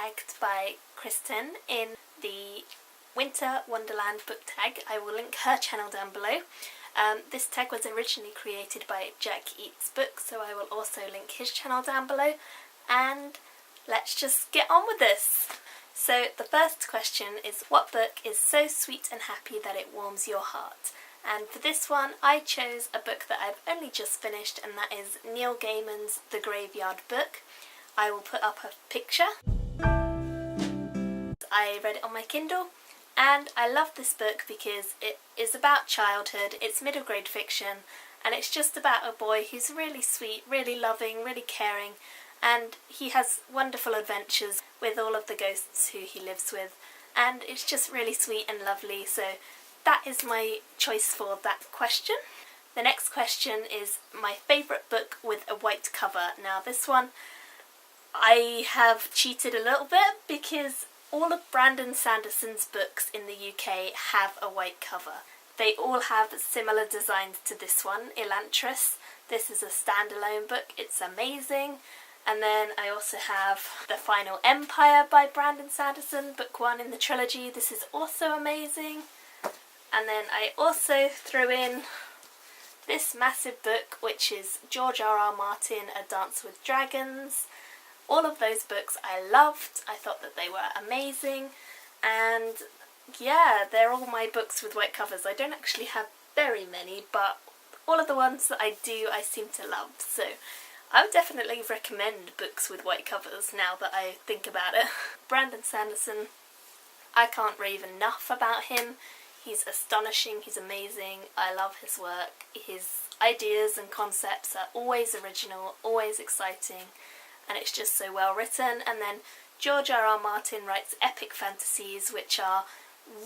tagged by Kristen in the Winter Wonderland book tag. I will link her channel down below. This tag was originally created by Jack Eats Books, so I will also link his channel down below. And let's just get on with this. So the first question is, what book is so sweet and happy that it warms your heart? And for this one I chose a book that I've only just finished, and that is Neil Gaiman's The Graveyard Book. I will put up a picture. I read it on my Kindle and I love this book because it is about childhood, it's middle grade fiction, and it's just about a boy who's really sweet, really loving, really caring, and he has wonderful adventures with all of the ghosts who he lives with, and it's just really sweet and lovely. So that is my choice for that question. The next question is my favourite book with a white cover. Now this one I have cheated a little bit because all of Brandon Sanderson's books in the UK have a white cover. They all have similar designs to this one, Elantris. This is a standalone book, it's amazing. And then I also have The Final Empire by Brandon Sanderson, book 1 in the trilogy. This is also amazing. And then I also threw in this massive book, which is George R.R. Martin, A Dance with Dragons. All of those books I loved. I thought that they were amazing. And yeah, they're all my books with white covers. I don't actually have very many, but all of the ones that I do I seem to love. So I would definitely recommend books with white covers now that I think about it. Brandon Sanderson, I can't rave enough about him. He's astonishing, he's amazing, I love his work. His ideas and concepts are always original, always exciting, and it's just so well written. And then George R.R. Martin writes epic fantasies which are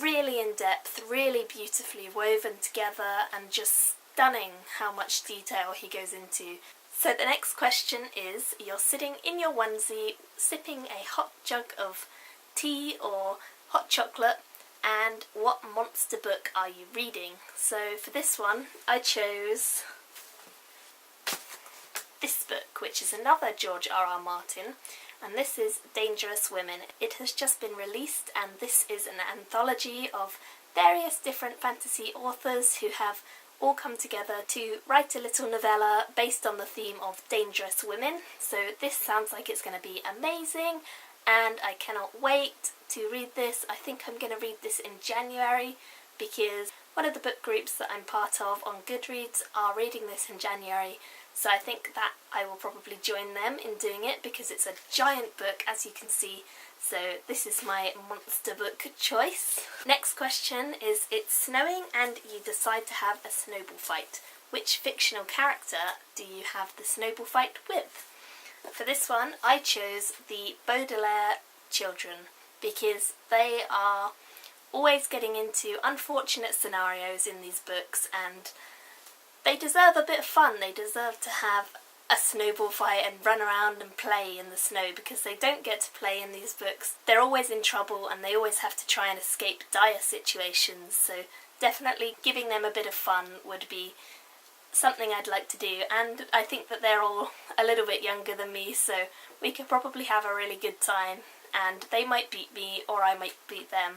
really in depth, really beautifully woven together, and just stunning how much detail he goes into. So the next question is, you're sitting in your onesie, sipping a hot jug of tea or hot chocolate, and what monster book are you reading? So for this one I chose this book, which is another George R.R. Martin, and this is Dangerous Women. It has just been released, and this is an anthology of various different fantasy authors who have all come together to write a little novella based on the theme of dangerous women. So this sounds like it's going to be amazing, and I cannot wait to read this. I think I'm going to read this in January because one of the book groups that I'm part of on Goodreads are reading this in January, so I think that I will probably join them in doing it because it's a giant book, as you can see. So this is my monster book choice. Next question is, it's snowing and you decide to have a snowball fight. Which fictional character do you have the snowball fight with? For this one I chose the Baudelaire children because they are always getting into unfortunate scenarios in these books, and they deserve a bit of fun. They deserve to have a snowball fight and run around and play in the snow because they don't get to play in these books. They're always in trouble and they always have to try and escape dire situations, so definitely giving them a bit of fun would be something I'd like to do. And I think that they're all a little bit younger than me, so we could probably have a really good time, and they might beat me or I might beat them,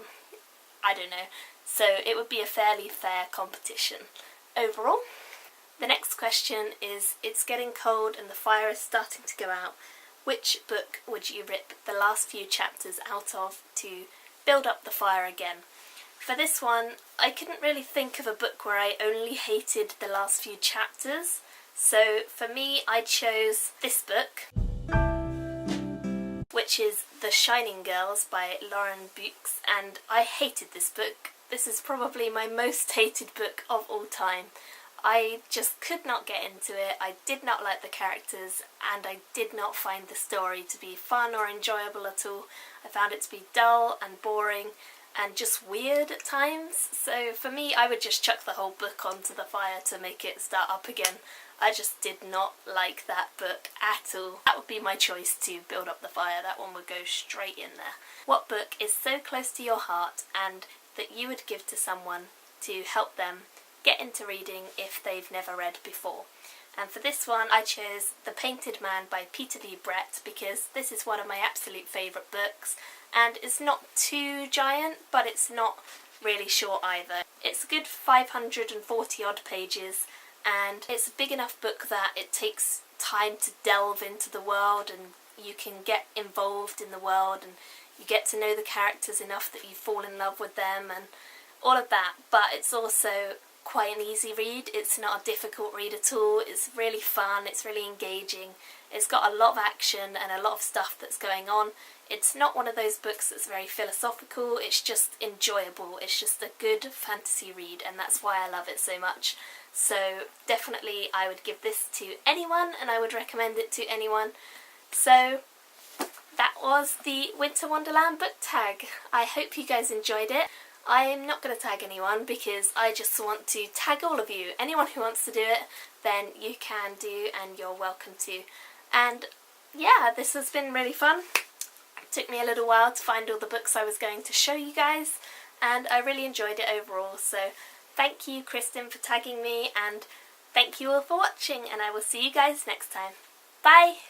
I don't know. So it would be a fairly fair competition overall. The next question is, it's getting cold and the fire is starting to go out. Which book would you rip the last few chapters out of to build up the fire again? For this one, I couldn't really think of a book where I only hated the last few chapters. So for me, I chose this book, which is The Shining Girls by Lauren Bukes, and I hated this book. This is probably my most hated book of all time. I just could not get into it. I did not like the characters, and I did not find the story to be fun or enjoyable at all. I found it to be dull and boring and just weird at times. So for me, I would just chuck the whole book onto the fire to make it start up again. I just did not like that book at all. That would be my choice to build up the fire. That one would go straight in there. What book is so close to your heart and that you would give to someone to help them get into reading if they've never read before? And for this one I chose The Painted Man by Peter V. Brett because this is one of my absolute favourite books, and it's not too giant but it's not really short either. It's a good 540 odd pages, and it's a big enough book that it takes time to delve into the world and you can get involved in the world and you get to know the characters enough that you fall in love with them and all of that. But it's also quite an easy read. It's not a difficult read at all. It's really fun, it's really engaging. It's got a lot of action and a lot of stuff that's going on. It's not one of those books that's very philosophical, it's just enjoyable. It's just a good fantasy read, and that's why I love it so much. So definitely I would give this to anyone, and I would recommend it to anyone. So that was the Winter Wonderland book tag. I hope you guys enjoyed it. I'm not going to tag anyone because I just want to tag all of you. Anyone who wants to do it, then you can do, and you're welcome to. And yeah, this has been really fun. It took me a little while to find all the books I was going to show you guys, and I really enjoyed it overall. So thank you, Kristen, for tagging me, and thank you all for watching, and I will see you guys next time. Bye!